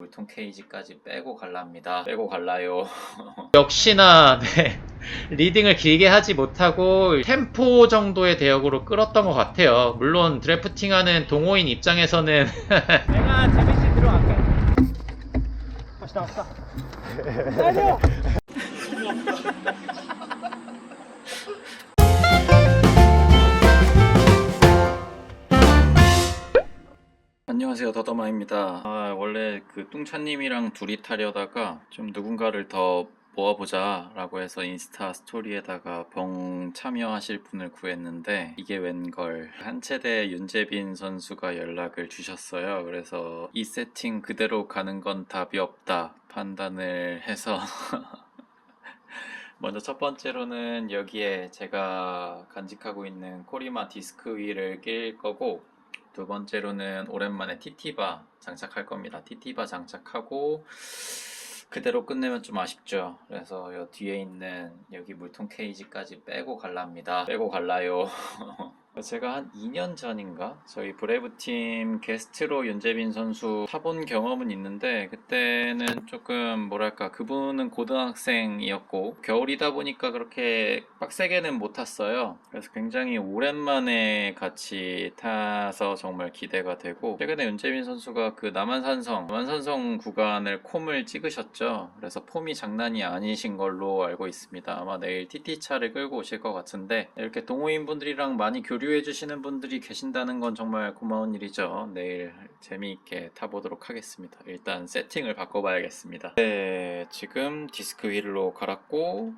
물통 케이지까지 빼고 갈랍니다. 빼고 갈라요. 역시나 네, 리딩을 길게 하지 못하고 템포 정도의 대역으로 끌었던 것 같아요. 물론 드래프팅하는 동호인 입장에서는 내가 재민씨 들어갈게. 다시 나왔다. 나이스! 안녕하세요, 더더마입니다. 원래 그 뚱차님이랑 둘이 타려다가 좀 누군가를 더 모아보자 라고 해서 인스타 스토리에다가 병 참여하실 분을 구했는데 이게 웬걸 한체대 윤재빈 선수가 연락을 주셨어요. 그래서 이 세팅 그대로 가는 건 답이 없다 판단을 해서 먼저 첫 번째로는 여기에 제가 간직하고 있는 코리마 디스크 휠을 낄 거고, 두 번째로는 오랜만에 TT바 장착할 겁니다. TT바 장착하고 그대로 끝내면 좀 아쉽죠. 그래서 요 뒤에 있는 여기 물통 케이지까지 빼고 갈랍니다. 빼고 갈라요. 제가 한 2년 전인가 저희 브레이브팀 게스트로 윤재빈 선수 타본 경험은 있는데, 그때는 조금 뭐랄까, 그분은 고등학생이었고 겨울이다 보니까 그렇게 빡세게는 못 탔어요. 그래서 굉장히 오랜만에 같이 타서 정말 기대가 되고, 최근에 윤재빈 선수가 그 남한산성 구간을 콤을 찍으셨죠. 그래서 폼이 장난이 아니신 걸로 알고 있습니다. 아마 내일 TT차를 끌고 오실 것 같은데, 이렇게 동호인분들이랑 많이 교류해 주시는 분들이 계신다는 건 정말 고마운 일이죠. 내일 재미있게 타보도록 하겠습니다. 일단 세팅을 바꿔봐야겠습니다. 네, 지금 디스크 휠로 갈았고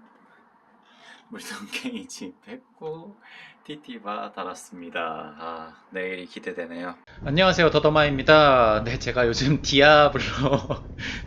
물통 케이지 뺐고 TT바 달았습니다. 내일이 기대되네요. 안녕하세요, 더더마입니다. 네, 제가 요즘 디아블로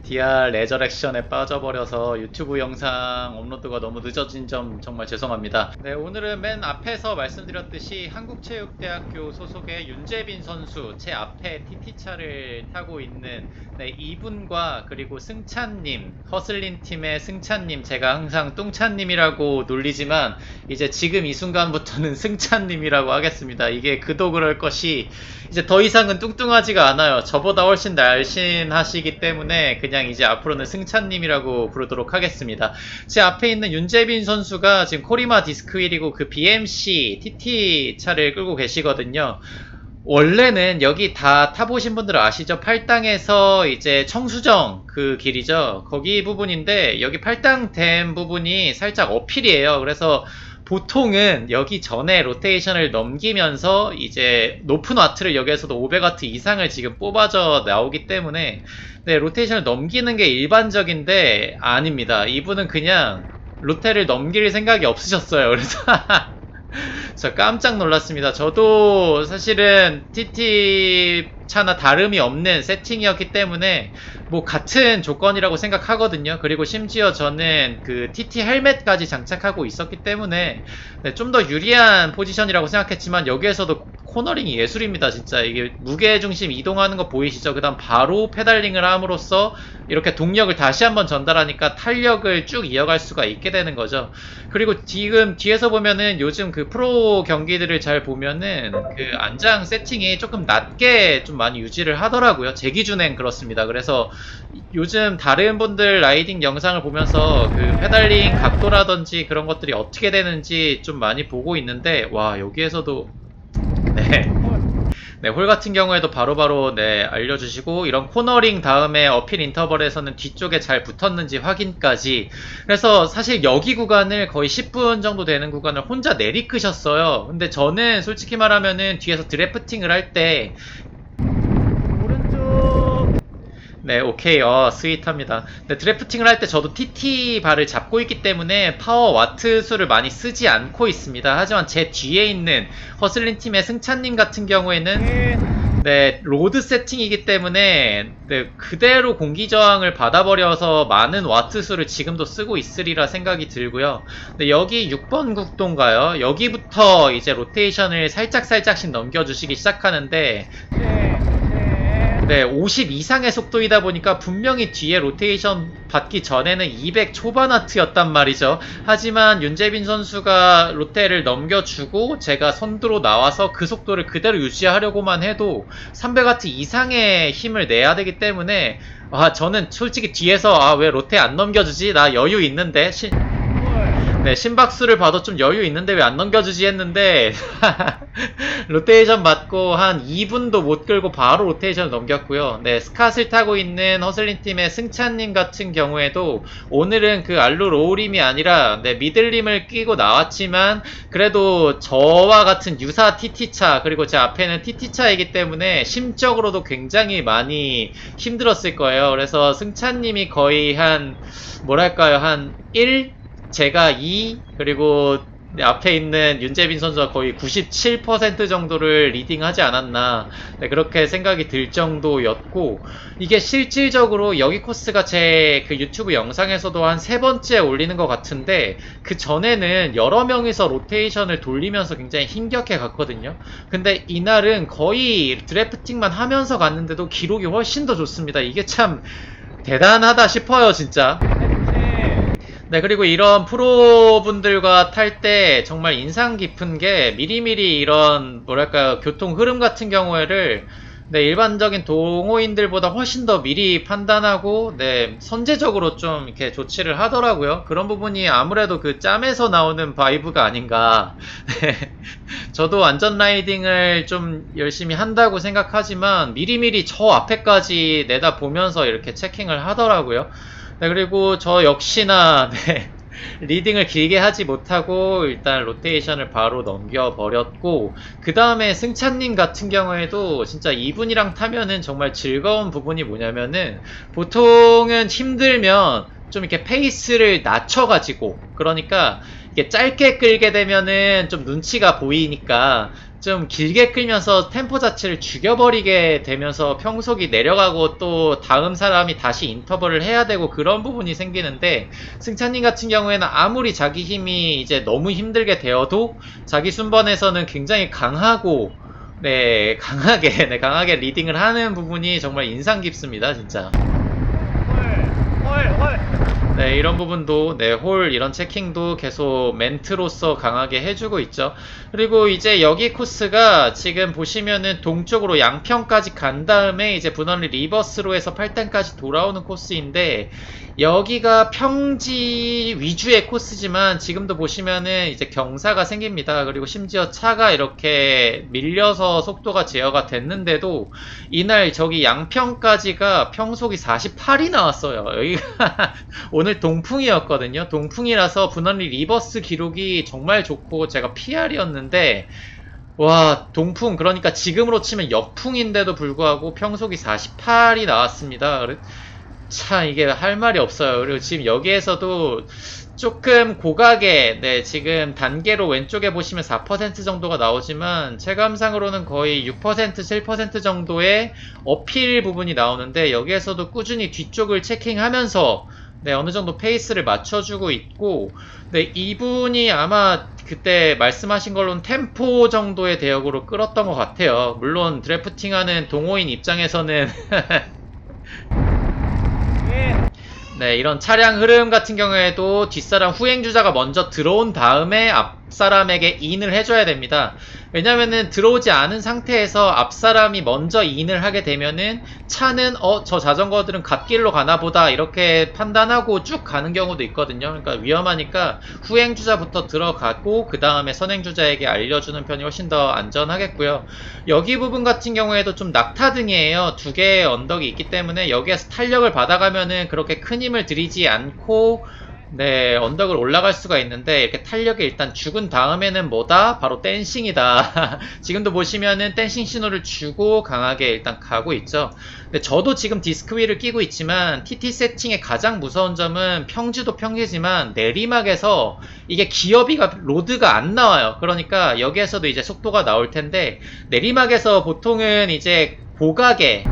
디아 레저렉션에 빠져버려서 유튜브 영상 업로드가 너무 늦어진 점 정말 죄송합니다. 네, 오늘은 맨 앞에서 말씀드렸듯이 한국체육대학교 소속의 윤재빈 선수, 제 앞에 TT차를 타고 있는 이분과, 그리고 승찬님, 허슬린 팀의 승찬님, 제가 항상 뚱찬님이라고 놀리지만 이제 지금 이 순간부터는 승찬님이라고 하겠습니다. 이게 그도 그럴 것이 이제 더 이상은 뚱뚱하지가 않아요. 저보다 훨씬 날씬하시기 때문에 그냥 이제 앞으로는 승찬님이라고 부르도록 하겠습니다. 제 앞에 있는 윤재빈 선수가 지금 코리마 디스크 휠이고 그 BMC TT 차를 끌고 계시거든요. 원래는 여기 다 타보신 분들은 아시죠? 팔당에서 이제 청수정 그 길이죠. 거기 부분인데 여기 팔당댐 부분이 살짝 어필이에요. 그래서 보통은 여기 전에 로테이션을 넘기면서 이제 높은 와트를 여기에서도 500와트 이상을 지금 뽑아져 나오기 때문에 네, 로테이션을 넘기는 게 일반적인데 아닙니다. 이분은 그냥 로테를 넘길 생각이 없으셨어요. 그래서 저 깜짝 놀랐습니다. 저도 사실은 TT 차나 다름이 없는 세팅이었기 때문에 뭐 같은 조건이라고 생각하거든요. 그리고 심지어 저는 그 TT 헬멧까지 장착하고 있었기 때문에 네, 좀 더 유리한 포지션이라고 생각했지만 여기에서도 코너링이 예술입니다. 진짜 이게 무게중심 이동하는 거 보이시죠? 그 다음 바로 페달링을 함으로써 이렇게 동력을 다시 한번 전달하니까 탄력을 쭉 이어갈 수가 있게 되는 거죠. 그리고 지금 뒤에서 보면은 요즘 그 프로 경기들을 잘 보면은 그 안장 세팅이 조금 낮게 좀 많이 유지를 하더라고요. 제 기준엔 그렇습니다. 그래서 요즘 다른 분들 라이딩 영상을 보면서 그 페달링 각도라든지 그런 것들이 어떻게 되는지 좀 많이 보고 있는데, 와, 여기에서도 네. 네, 홀 같은 경우에도 바로바로 네, 알려주시고, 이런 코너링 다음에 어필 인터벌에서는 뒤쪽에 잘 붙었는지 확인까지. 그래서 사실 여기 구간을 거의 10분 정도 되는 구간을 혼자 내리끄셨어요. 근데 저는 솔직히 말하면은 뒤에서 드래프팅을 할 때 오른쪽. 네, 오케이. 스윗합니다. 네, 드래프팅을 할 때 저도 TT 바를 잡고 있기 때문에 파워 와트 수를 많이 쓰지 않고 있습니다. 하지만 제 뒤에 있는 허슬린 팀의 승찬님 같은 경우에는 네, 로드 세팅이기 때문에 네, 그대로 공기 저항을 받아버려서 많은 와트 수를 지금도 쓰고 있으리라 생각이 들고요. 네, 여기 6번 국도인가요? 여기부터 이제 로테이션을 살짝씩 넘겨주시기 시작하는데 네, 50 이상의 속도이다 보니까 분명히 뒤에 로테이션 받기 전에는 200 초반 와트였단 말이죠. 하지만 윤재빈 선수가 로테를 넘겨주고 제가 선두로 나와서 그 속도를 그대로 유지하려고만 해도 300와트 이상의 힘을 내야 되기 때문에 저는 솔직히 뒤에서 왜 로테 안 넘겨주지? 나 여유 있는데 네, 심박수를 봐도 좀 여유 있는데 왜 안 넘겨주지 했는데 로테이션 맞고 한 2분도 못 끌고 바로 로테이션을 넘겼고요. 네, 스캇을 타고 있는 허슬린팀의 승찬님 같은 경우에도 오늘은 그 알루 로우림이 아니라 미들림을 끼고 나왔지만 그래도 저와 같은 유사 TT차 그리고 제 앞에는 TT차이기 때문에 심적으로도 굉장히 많이 힘들었을 거예요. 그래서 승찬님이 거의 한 뭐랄까요, 한 1? 제가 2, 그리고 앞에 있는 윤재빈 선수가 거의 97% 정도를 리딩하지 않았나, 네, 그렇게 생각이 들 정도였고, 이게 실질적으로 여기 코스가 제 그 유튜브 영상에서도 한 3번째 올리는 것 같은데, 그 전에는 여러 명이서 로테이션을 돌리면서 굉장히 힘겹게 갔거든요. 근데 이날은 거의 드래프팅만 하면서 갔는데도 기록이 훨씬 더 좋습니다. 이게 참 대단하다 싶어요, 진짜. 네, 그리고 이런 프로분들과 탈 때 정말 인상 깊은 게 미리미리 이런 뭐랄까요, 교통 흐름 같은 경우에를 일반적인 동호인들보다 훨씬 더 미리 판단하고 선제적으로 좀 이렇게 조치를 하더라고요. 그런 부분이 아무래도 그 짬에서 나오는 바이브가 아닌가. 네, 저도 안전 라이딩을 좀 열심히 한다고 생각하지만 미리미리 저 앞에까지 내다보면서 이렇게 체킹을 하더라고요. 네, 그리고 저 역시나 리딩을 길게 하지 못하고 일단 로테이션을 바로 넘겨버렸고, 그 다음에 승찬님 같은 경우에도 진짜 이분이랑 타면은 정말 즐거운 부분이 뭐냐면은, 보통은 힘들면 좀 이렇게 페이스를 낮춰가지고, 그러니까 이게 짧게 끌게 되면은 좀 눈치가 보이니까 좀 길게 끌면서 템포 자체를 죽여버리게 되면서 평속이 내려가고 또 다음 사람이 다시 인터벌을 해야 되고 그런 부분이 생기는데, 승찬님 같은 경우에는 아무리 자기 힘이 이제 너무 힘들게 되어도 자기 순번에서는 굉장히 강하고 강하게 리딩을 하는 부분이 정말 인상 깊습니다, 진짜. 네, 이런 부분도, 홀, 이런 체킹도 계속 멘트로서 강하게 해주고 있죠. 그리고 이제 여기 코스가 지금 보시면은 동쪽으로 양평까지 간 다음에 이제 분원리 리버스로 해서 8단까지 돌아오는 코스인데, 여기가 평지 위주의 코스지만 지금도 보시면은 이제 경사가 생깁니다. 그리고 심지어 차가 이렇게 밀려서 속도가 제어가 됐는데도 이날 저기 양평까지가 평속이 48이 나왔어요. 여기가 오늘 동풍이었거든요. 동풍이라서 분원리 리버스 기록이 정말 좋고 제가 PR이었는데, 와, 동풍, 그러니까 지금으로 치면 역풍인데도 불구하고 평속이 48이 나왔습니다. 참 이게 할 말이 없어요. 그리고 지금 여기에서도 조금 고각에 지금 단계로 왼쪽에 보시면 4% 정도가 나오지만 체감상으로는 거의 6% 7% 정도의 어필 부분이 나오는데, 여기에서도 꾸준히 뒤쪽을 체킹하면서 어느 정도 페이스를 맞춰주고 있고, 이분이 아마 그때 말씀하신 걸로는 템포 정도의 대역으로 끌었던 것 같아요. 물론 드래프팅하는 동호인 입장에서는 이런 차량 흐름 같은 경우에도 뒷사람 후행주자가 먼저 들어온 다음에 앞사람에게 인을 해줘야 됩니다. 왜냐면은 들어오지 않은 상태에서 앞사람이 먼저 인을 하게 되면은 차는 저 자전거들은 갓길로 가나 보다 이렇게 판단하고 쭉 가는 경우도 있거든요. 그러니까 위험하니까 후행주자부터 들어가고 그 다음에 선행주자에게 알려주는 편이 훨씬 더 안전하겠고요. 여기 부분 같은 경우에도 좀 낙타등이에요. 2개의 언덕이 있기 때문에 여기에서 탄력을 받아가면은 그렇게 큰 힘을 들이지 않고 언덕을 올라갈 수가 있는데, 이렇게 탄력이 일단 죽은 다음에는 뭐다? 바로 댄싱이다. 지금도 보시면은 댄싱 신호를 주고 강하게 일단 가고 있죠. 근데 저도 지금 디스크 휠을 끼고 있지만 TT 세팅의 가장 무서운 점은 평지도 평지지만 내리막에서 이게 기어비가 로드가 안 나와요. 그러니까 여기에서도 이제 속도가 나올 텐데, 내리막에서 보통은 이제 고각에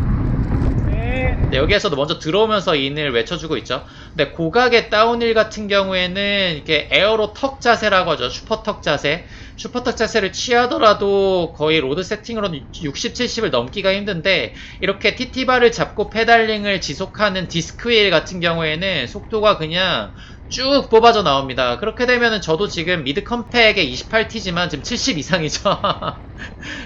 네, 여기에서도 먼저 들어오면서 인을 외쳐주고 있죠. 근데 고각의 다운힐 같은 경우에는 이렇게 에어로 턱 자세라고 하죠. 슈퍼턱 자세. 슈퍼턱 자세를 취하더라도 거의 로드 세팅으로는 60, 70을 넘기가 힘든데 이렇게 TT바를 잡고 페달링을 지속하는 디스크휠 같은 경우에는 속도가 그냥 쭉 뽑아져 나옵니다. 그렇게 되면은 저도 지금 미드 컴팩에 28T지만 지금 70 이상이죠.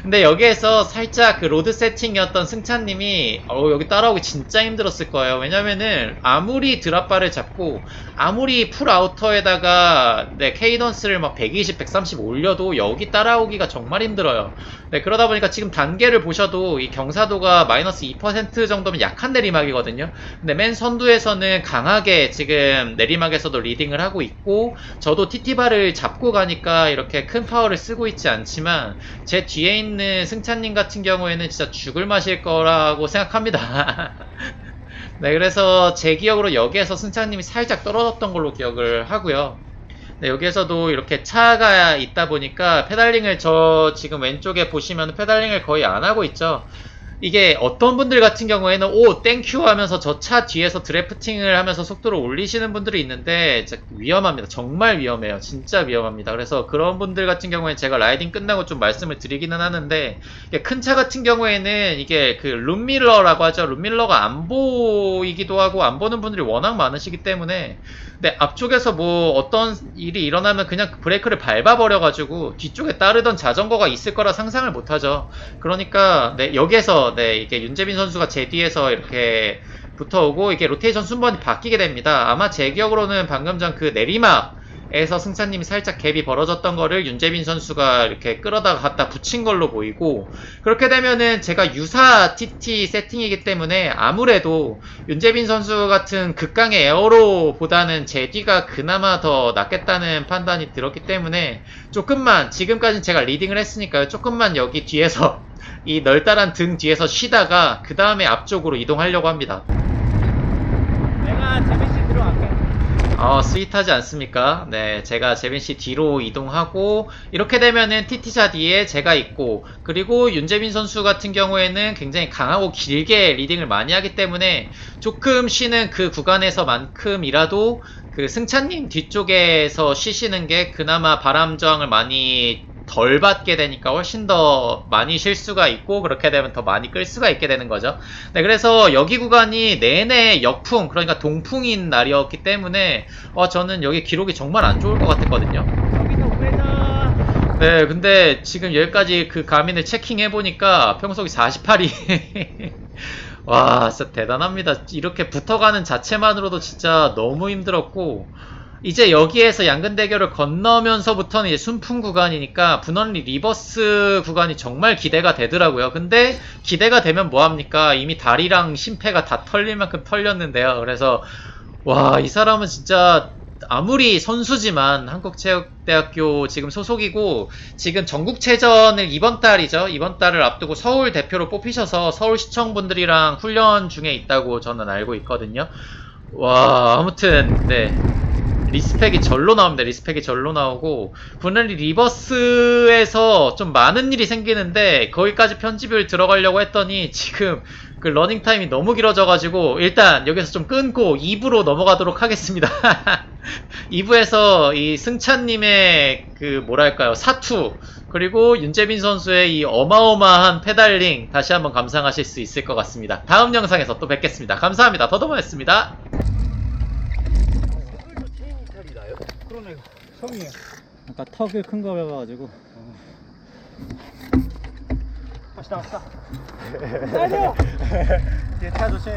근데 여기에서 살짝 그 로드 세팅이었던 승찬님이 여기 따라오기 진짜 힘들었을 거예요. 왜냐면은 아무리 드랍바를 잡고 아무리 풀 아우터에다가 네, 케이던스를 막 120, 130 올려도 여기 따라오기가 정말 힘들어요. 네, 그러다 보니까 지금 단계를 보셔도 이 경사도가 마이너스 2% 정도면 약한 내리막이거든요. 근데 맨 선두에서는 강하게 지금 내리막에서도 리딩을 하고 있고 저도 TT바를 잡고 가니까 이렇게 큰 파워를 쓰고 있지 않지만 제 뒤에 있는 승찬님 같은 경우에는 진짜 죽을 맛일 거라고 생각합니다. 네, 그래서 제 기억으로 여기에서 승찬님이 살짝 떨어졌던 걸로 기억을 하고요. 네, 여기에서도 이렇게 차가 있다 보니까 페달링을 저 지금 왼쪽에 보시면 페달링을 거의 안 하고 있죠. 이게 어떤 분들 같은 경우에는 오 땡큐 하면서 저 차 뒤에서 드래프팅을 하면서 속도를 올리시는 분들이 있는데 진짜 위험합니다. 정말 위험해요. 진짜 위험합니다. 그래서 그런 분들 같은 경우에는 제가 라이딩 끝나고 좀 말씀을 드리기는 하는데 큰 차 같은 경우에는 이게 그 룸밀러라고 하죠. 룸밀러가 안 보이기도 하고 안 보는 분들이 워낙 많으시기 때문에 근데 앞쪽에서 뭐 어떤 일이 일어나면 그냥 브레이크를 밟아버려가지고 뒤쪽에 따르던 자전거가 있을 거라 상상을 못하죠. 그러니까 네, 여기에서 네, 이게 윤재빈 선수가 제 뒤에서 이렇게 붙어오고 이게 로테이션 순번이 바뀌게 됩니다. 아마 제 기억으로는 방금 전 그 내리막에서 승찬님이 살짝 갭이 벌어졌던 거를 윤재빈 선수가 이렇게 끌어다가 갖다 붙인 걸로 보이고 그렇게 되면은 제가 유사 TT 세팅이기 때문에 아무래도 윤재빈 선수 같은 극강의 에어로보다는 제 뒤가 그나마 더 낫겠다는 판단이 들었기 때문에 조금만 지금까지는 제가 리딩을 했으니까요. 조금만 여기 뒤에서 이 널따란 등 뒤에서 쉬다가 그 다음에 앞쪽으로 이동하려고 합니다. 내가 재민씨 들어갈게. 스윗하지 않습니까? 네, 제가 재빈씨 뒤로 이동하고 이렇게 되면은 TT차 뒤에 제가 있고 그리고 윤재빈 선수 같은 경우에는 굉장히 강하고 길게 리딩을 많이 하기 때문에 조금 쉬는 그 구간에서만큼이라도 그 승찬님 뒤쪽에서 쉬시는 게 그나마 바람 저항을 많이 덜 받게 되니까 훨씬 더 많이 쉴 수가 있고 그렇게 되면 더 많이 끌 수가 있게 되는 거죠. 네, 그래서 여기 구간이 내내 역풍 그러니까 동풍인 날이었기 때문에 저는 여기 기록이 정말 안 좋을 것 같았거든요. 여기서 우회전. 네, 근데 지금 여기까지 그 가민을 체킹해보니까 평속이 48이 와 진짜 대단합니다. 이렇게 붙어가는 자체만으로도 진짜 너무 힘들었고 이제 여기에서 양근대교를 건너면서부터는 이제 순풍 구간이니까 분원리 리버스 구간이 정말 기대가 되더라고요. 근데 기대가 되면 뭐합니까? 이미 다리랑 심폐가 다 털릴 만큼 털렸는데요. 그래서 와, 이 사람은 진짜 아무리 선수지만 한국체육대학교 지금 소속이고 지금 전국체전을 이번 달이죠. 이번 달을 앞두고 서울 대표로 뽑히셔서 서울시청분들이랑 훈련 중에 있다고 저는 알고 있거든요. 와, 아무튼 네. 리스펙이 절로 나옵니다. 리스펙이 절로 나오고 분할리 리버스에서 좀 많은 일이 생기는데 거기까지 편집을 들어가려고 했더니 지금 그 러닝타임이 너무 길어져가지고 일단 여기서 좀 끊고 2부로 넘어가도록 하겠습니다. 2부에서 이 승찬님의 그 뭐랄까요 사투 그리고 윤재빈 선수의 이 어마어마한 페달링 다시 한번 감상하실 수 있을 것 같습니다. 다음 영상에서 또 뵙겠습니다. 감사합니다. 더더머였습니다. 그러네. 성이에요. 아까 턱을 큰 거 밟아가지고. 다시 나왔어. 뒤에 차 조심.